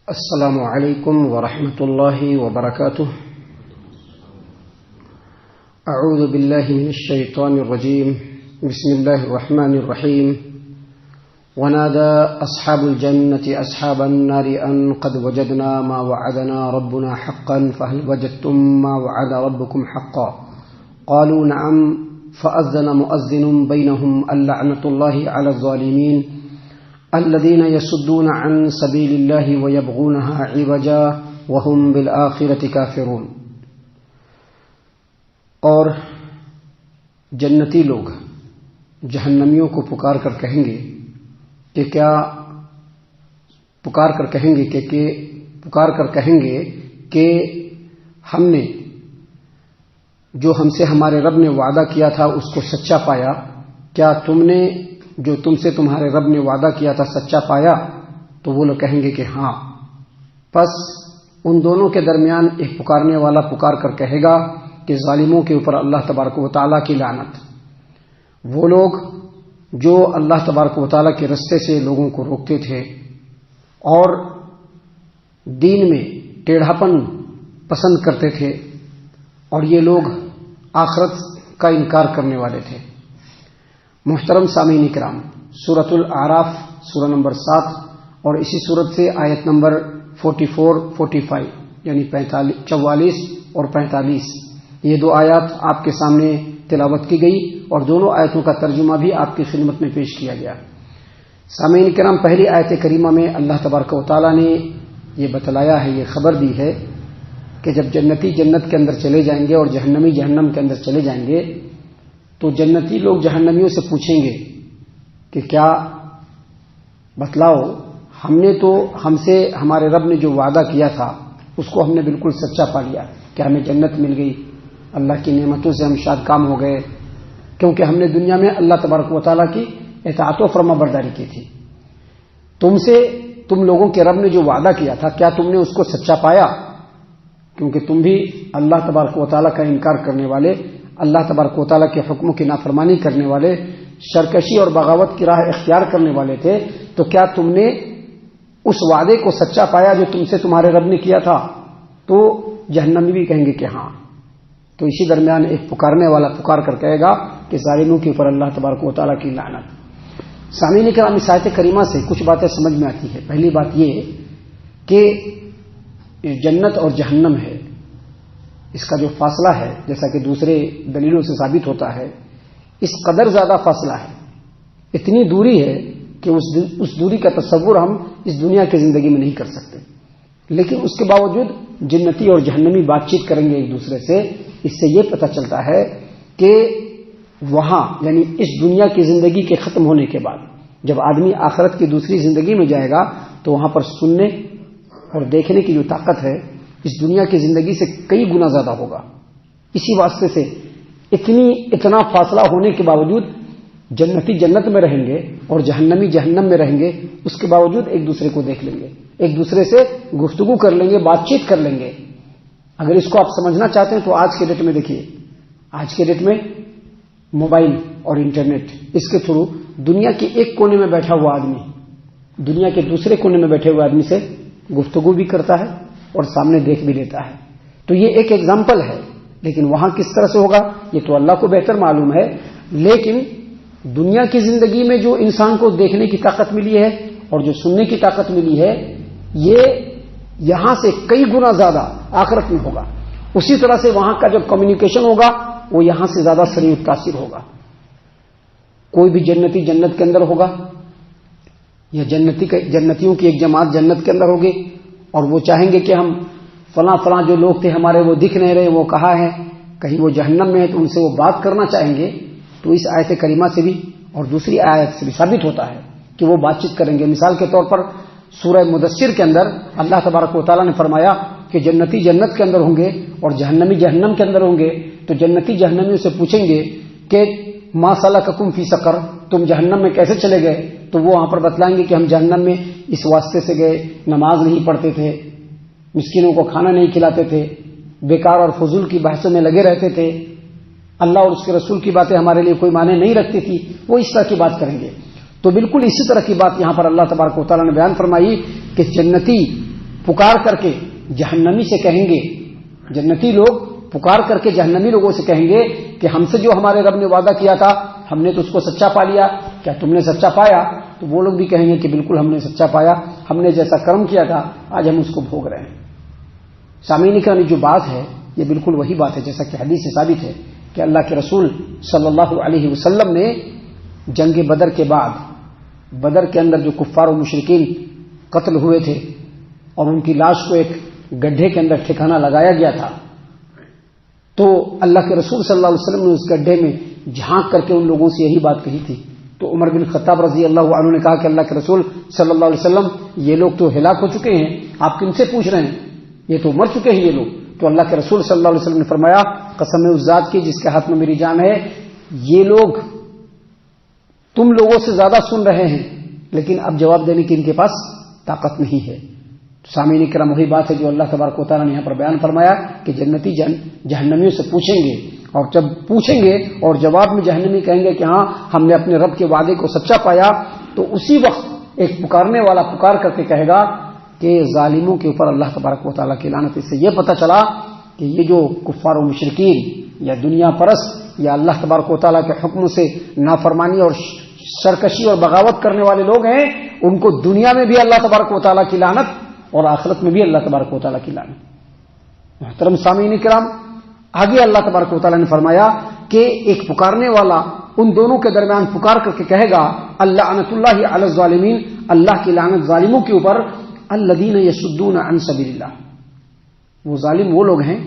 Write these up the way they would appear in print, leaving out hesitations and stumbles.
السلام علیکم ورحمۃ اللہ وبرکاتہ۔ اعوذ باللہ من الشیطان الرجیم، بسم اللہ الرحمن الرحیم۔ ونادى اصحاب الجنة اصحاب النار ان قد وجدنا ما وعدنا ربنا حقا فهل وجدتم ما وعد ربكم حقا قالوا نعم فأذن مؤذن بينهم اللعنة الله على الظالمين الذين يصدون عن سبيل الله ويبغونها عوجا وهم بالآخرة كافرون۔ اور جنتی لوگ جہنمیوں کو پکار کر کہیں گے کہ ہم نے جو ہم سے ہمارے رب نے وعدہ کیا تھا اس کو سچا پایا، کیا تم نے جو تم سے تمہارے رب نے وعدہ کیا تھا سچا پایا؟ تو وہ لوگ کہیں گے کہ ہاں۔ پس ان دونوں کے درمیان ایک پکارنے والا پکار کر کہے گا کہ ظالموں کے اوپر اللہ تبارک و تعالیٰ کی لعنت۔ وہ لوگ جو اللہ تبارک و تعالیٰ کے رستے سے لوگوں کو روکتے تھے اور دین میں ٹیڑھاپن پسند کرتے تھے، اور یہ لوگ آخرت کا انکار کرنے والے تھے۔ محترم سامعین کرام، سورۃ الاعراف سورہ نمبر 7 اور اسی سورت سے آیت نمبر 44-45 یعنی 44 اور 45، یہ دو آیات آپ کے سامنے تلاوت کی گئی اور دونوں آیتوں کا ترجمہ بھی آپ کی خدمت میں پیش کیا گیا۔ سامعین کرام، پہلی آیت کریمہ میں اللہ تبارک و تعالیٰ نے یہ بتلایا ہے، یہ خبر دی ہے کہ جب جنتی جنت کے اندر چلے جائیں گے اور جہنمی جہنم کے اندر چلے جائیں گے تو جنتی لوگ جہنمیوں سے پوچھیں گے کہ کیا بتلاؤ، ہم سے ہمارے رب نے جو وعدہ کیا تھا اس کو ہم نے بالکل سچا پا لیا، کہ ہمیں جنت مل گئی، اللہ کی نعمتوں سے ہم شاد کام ہو گئے، کیونکہ ہم نے دنیا میں اللہ تبارک و تعالیٰ کی اطاعت و فرما برداری کی تھی۔ تم لوگوں کے رب نے جو وعدہ کیا تھا کیا تم نے اس کو سچا پایا؟ کیونکہ تم بھی اللہ تبارک و تعالیٰ کا انکار کرنے والے، اللہ تبارک و تعالیٰ کے حکموں کی نافرمانی کرنے والے، سرکشی اور بغاوت کی راہ اختیار کرنے والے تھے، تو کیا تم نے اس وعدے کو سچا پایا جو تم سے تمہارے رب نے کیا تھا؟ تو جہنمی بھی کہیں گے کہ ہاں۔ تو اسی درمیان ایک پکارنے والا پکار کر کہے گا کہ ظالموں کے اوپر اللہ تبارک و تعالیٰ کی لعنت۔ سامعین کرام، اس آیت کریمہ سے کچھ باتیں سمجھ میں آتی ہے۔ پہلی بات یہ کہ جنت اور جہنم ہے، اس کا جو فاصلہ ہے، جیسا کہ دوسرے دلیلوں سے ثابت ہوتا ہے، اس قدر زیادہ فاصلہ ہے، اتنی دوری ہے کہ اس دوری کا تصور ہم اس دنیا کی زندگی میں نہیں کر سکتے۔ لیکن اس کے باوجود جنتی اور جہنمی بات چیت کریں گے ایک دوسرے سے۔ اس سے یہ پتہ چلتا ہے کہ وہاں یعنی اس دنیا کی زندگی کے ختم ہونے کے بعد جب آدمی آخرت کی دوسری زندگی میں جائے گا تو وہاں پر سننے اور دیکھنے کی جو طاقت ہے اس دنیا کی زندگی سے کئی گنا زیادہ ہوگا۔ اسی واسطے سے اتنا فاصلہ ہونے کے باوجود جنتی جنت میں رہیں گے اور جہنمی جہنم میں رہیں گے، اس کے باوجود ایک دوسرے کو دیکھ لیں گے، ایک دوسرے سے گفتگو کر لیں گے، بات چیت کر لیں گے۔ اگر اس کو آپ سمجھنا چاہتے ہیں تو آج کے ڈیٹ میں دیکھیے، آج کے ڈیٹ میں موبائل اور انٹرنیٹ، اس کے تھرو دنیا کے ایک کونے میں بیٹھا ہوا آدمی دنیا کے دوسرے کونے میں بیٹھے ہوئے آدمی سے گفتگو بھی کرتا ہے اور سامنے دیکھ بھی لیتا ہے۔ تو یہ ایک ایگزامپل ہے، لیکن وہاں کس طرح سے ہوگا یہ تو اللہ کو بہتر معلوم ہے۔ لیکن دنیا کی زندگی میں جو انسان کو دیکھنے کی طاقت ملی ہے اور جو سننے کی طاقت ملی ہے، یہ یہاں سے کئی گنا زیادہ آخرت میں ہوگا۔ اسی طرح سے وہاں کا جو کمیونیکیشن ہوگا وہ یہاں سے زیادہ سریع تاثیر ہوگا۔ کوئی بھی جنتی جنت کے اندر ہوگا یا جنتیوں کی ایک جماعت جنت کے اندر ہوگی اور وہ چاہیں گے کہ ہم فلاں جو لوگ تھے ہمارے وہ دکھ نہیں رہے، وہ کہاں ہیں، کہیں وہ جہنم میں ہے، تو ان سے وہ بات کرنا چاہیں گے۔ تو اس آیت کریمہ سے بھی اور دوسری آیت سے بھی ثابت ہوتا ہے کہ وہ بات چیت کریں گے۔ مثال کے طور پر سورہ مدثر کے اندر اللہ تبارک و تعالیٰ نے فرمایا کہ جنتی جنت کے اندر ہوں گے اور جہنمی جہنم کے اندر ہوں گے، تو جنتی جہنمیوں سے پوچھیں گے کہ ما سلککم فی سقر، تم جہنم میں کیسے چلے گئے؟ تو وہ وہاں پر بتلائیں گے کہ ہم جہنم میں اس واسطے سے گئے، نماز نہیں پڑھتے تھے، مسکینوں کو کھانا نہیں کھلاتے تھے، بیکار اور فضول کی بحثوں میں لگے رہتے تھے، اللہ اور اس کے رسول کی باتیں ہمارے لیے کوئی معنی نہیں رکھتی تھی، وہ اس طرح کی بات کریں گے۔ تو بالکل اسی طرح کی بات یہاں پر اللہ تبارک و تعالیٰ نے بیان فرمائی کہ جنتی پکار کر کے جہنمی سے کہیں گے، جنتی لوگ پکار کر کے جہنمی لوگوں سے کہیں گے کہ ہم سے جو ہمارے رب نے وعدہ کیا تھا ہم نے تو اس کو سچا پا لیا، کیا تم نے سچا پایا؟ تو وہ لوگ بھی کہیں گے کہ بالکل ہم نے سچا پایا، ہم نے جیسا کرم کیا تھا آج ہم اس کو بھوگ رہے ہیں۔ سامعین کرام، جو بات ہے یہ بالکل وہی بات ہے جیسا کہ حدیث سے ثابت ہے کہ اللہ کے رسول صلی اللہ علیہ وسلم نے جنگ بدر کے بعد، بدر کے اندر جو کفار و مشرکین قتل ہوئے تھے اور ان کی لاش کو ایک گڈھے کے اندر ٹھکانہ لگایا گیا تھا، تو اللہ کے رسول صلی اللہ علیہ وسلم نے اس گڈھے میں جھانک کر کے ان لوگوں سے یہی بات کہی تھی۔ تو عمر بن خطاب رضی اللہ عنہ نے کہا کہ اللہ کے رسول صلی اللہ علیہ وسلم یہ لوگ تو ہلاک ہو چکے ہیں، آپ کن سے پوچھ رہے ہیں؟ یہ تو مر چکے ہیں یہ لوگ۔ تو اللہ کے رسول صلی اللہ علیہ وسلم نے فرمایا قسم اس ذات کی جس کے ہاتھ میں میری جان ہے، یہ لوگ تم لوگوں سے زیادہ سن رہے ہیں لیکن اب جواب دینے کی ان کے پاس طاقت نہیں ہے۔ سامعین کرام، وہی بات ہے جو اللہ تبارک و تعالیٰ نے یہاں پر بیان فرمایا کہ جنتی جہنمیوں سے پوچھیں گے، اور جب پوچھیں گے اور جواب میں جہنمی کہیں گے کہ ہاں ہم نے اپنے رب کے وعدے کو سچا پایا، تو اسی وقت ایک پکارنے والا پکار کر کے کہے گا کہ ظالموں کے اوپر اللہ تبارک و تعالیٰ کی لعنت۔ اس سے یہ پتہ چلا کہ یہ جو کفار و مشرکین یا دنیا پرست یا اللہ تبارک و تعالیٰ کے حکم سے نافرمانی اور سرکشی اور بغاوت کرنے والے لوگ ہیں، ان کو دنیا میں بھی اللہ تبارک و تعالیٰ کی لعنت اور آخرت میں بھی اللہ تبارک و تعالیٰ کی لعنت۔ محترم سامعین کرام، آگے اللہ تبارک و تعالیٰ نے فرمایا کہ ایک پکارنے والا ان دونوں کے درمیان پکار کر کے کہے گا اللعنۃ اللہ علی الظالمین، اللہ کی لعنت ظالموں کے اوپر، الذین یصدون عن سبیل اللہ، وہ ظالم وہ لوگ ہیں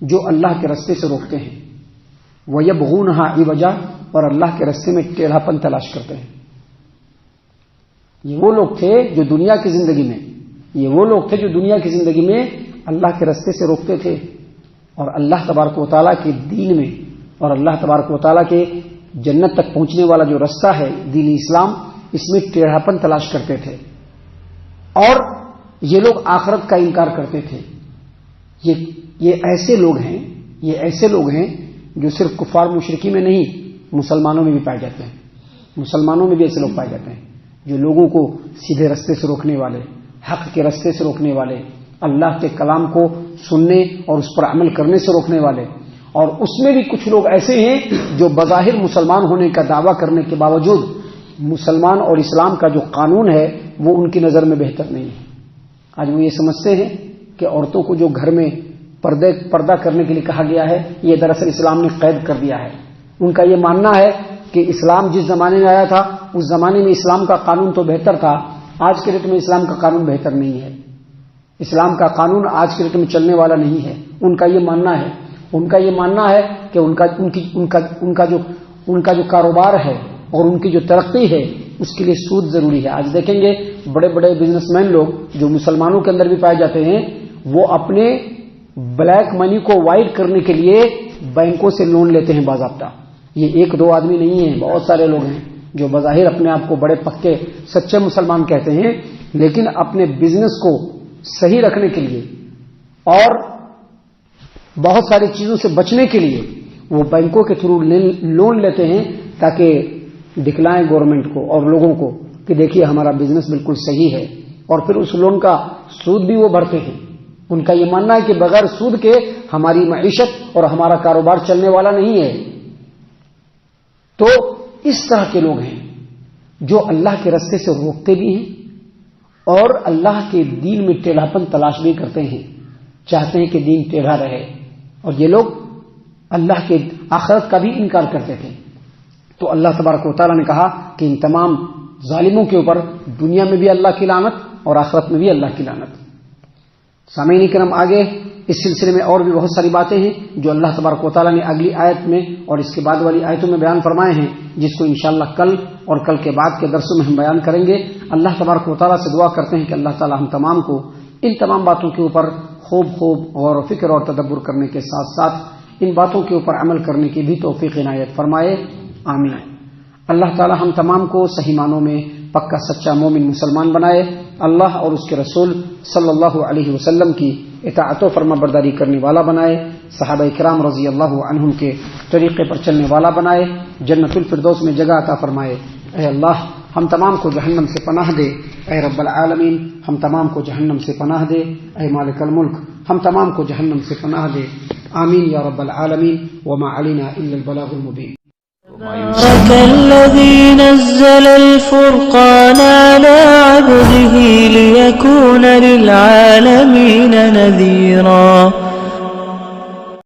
جو اللہ کے راستے سے روکتے ہیں، ویبغونها عوجا، اور اللہ کے راستے میں ٹیڑھا پن تلاش کرتے ہیں۔ یہ وہ لوگ تھے جو دنیا کی زندگی میں، یہ وہ لوگ تھے جو دنیا کی زندگی میں اللہ کے راستے سے روکتے تھے اور اللہ تبارک و تعالیٰ کے دین میں اور اللہ تبارک و تعالیٰ کے جنت تک پہنچنے والا جو رستہ ہے دین اسلام، اس میں ٹیڑھاپن تلاش کرتے تھے، اور یہ لوگ آخرت کا انکار کرتے تھے۔ یہ ایسے لوگ ہیں جو صرف کفار مشرکی میں نہیں، مسلمانوں میں بھی پائے جاتے ہیں۔ مسلمانوں میں بھی ایسے لوگ پائے جاتے ہیں جو لوگوں کو سیدھے رستے سے روکنے والے، حق کے رستے سے روکنے والے، اللہ کے کلام کو سننے اور اس پر عمل کرنے سے روکنے والے۔ اور اس میں بھی کچھ لوگ ایسے ہیں جو بظاہر مسلمان ہونے کا دعویٰ کرنے کے باوجود مسلمان اور اسلام کا جو قانون ہے وہ ان کی نظر میں بہتر نہیں ہے۔ آج وہ یہ سمجھتے ہیں کہ عورتوں کو جو گھر میں پردہ کرنے کے لیے کہا گیا ہے یہ دراصل اسلام نے قید کر دیا ہے۔ ان کا یہ ماننا ہے کہ اسلام جس زمانے میں آیا تھا اس زمانے میں اسلام کا قانون تو بہتر تھا، آج کے ڈیٹ میں اسلام کا قانون بہتر نہیں ہے، اسلام کا قانون آج کے ڈیٹ میں چلنے والا نہیں ہے۔ ان کا یہ ماننا ہے کہ ان کا جو کاروبار ہے اور ان کی جو ترقی ہے اس کے لیے سود ضروری ہے۔ آج دیکھیں گے بڑے بڑے بزنس مین لوگ جو مسلمانوں کے اندر بھی پائے جاتے ہیں، وہ اپنے بلیک منی کو وائٹ کرنے کے لیے بینکوں سے لون لیتے ہیں باضابطہ۔ یہ ایک دو آدمی نہیں ہیں، بہت سارے لوگ ہیں جو بظاہر اپنے آپ کو بڑے پکے سچے مسلمان کہتے ہیں، لیکن اپنے بزنس کو صحیح رکھنے کے لیے اور بہت ساری چیزوں سے بچنے کے لیے وہ بینکوں کے تھرو لون لیتے ہیں تاکہ دکھلائیں گورنمنٹ کو اور لوگوں کو کہ دیکھیے ہمارا بزنس بالکل صحیح ہے، اور پھر اس لون کا سود بھی وہ بھرتے ہیں۔ ان کا یہ ماننا ہے کہ بغیر سود کے ہماری معیشت اور ہمارا کاروبار چلنے والا نہیں ہے۔ تو اس طرح کے لوگ ہیں جو اللہ کے راستے سے روکتے بھی ہیں اور اللہ کے دین میں ٹیڑھاپن تلاش بھی کرتے ہیں، چاہتے ہیں کہ دین ٹیڑھا رہے، اور یہ لوگ اللہ کے آخرت کا بھی انکار کرتے تھے۔ تو اللہ تبارک و تعالیٰ نے کہا کہ ان تمام ظالموں کے اوپر دنیا میں بھی اللہ کی لعنت اور آخرت میں بھی اللہ کی لعنت۔ سامعین کرام، آگے اس سلسلے میں اور بھی بہت ساری باتیں ہیں جو اللہ تبارک و تعالیٰ نے اگلی آیت میں اور اس کے بعد والی آیتوں میں بیان فرمائے ہیں، جس کو انشاءاللہ کل اور کل کے بعد کے درسوں میں ہم بیان کریں گے۔ اللہ تبارک و تعالیٰ سے دعا کرتے ہیں کہ اللہ تعالیٰ ہم تمام کو ان تمام باتوں کے اوپر خوب غور و فکر اور تدبر کرنے کے ساتھ ساتھ ان باتوں کے اوپر عمل کرنے کی بھی توفیق عنایت فرمائے، آمین۔ اللہ تعالیٰ ہم تمام کو صحیح معنوں میں پکا سچا مومن مسلمان بنائے، اللہ اور اس کے رسول صلی اللہ علیہ وسلم کی اطاعت و فرما برداری کرنے والا بنائے، صحابہ کرام رضی اللہ عنہم کے طریقے پر چلنے والا بنائے، جنت الفردوس میں جگہ عطا فرمائے۔ اے اللہ ہم تمام کو جہنم سے پناہ دے اے رب العالمین، ہم تمام کو جہنم سے پناہ دے اے مالک الملک، ہم تمام کو جہنم سے پناہ دے، آمین یا رب العالمین، وما علینا الا البلاغ المبین۔ تبارك الذي نزل الفرقان على عبده ليكون للعالمين نذيرا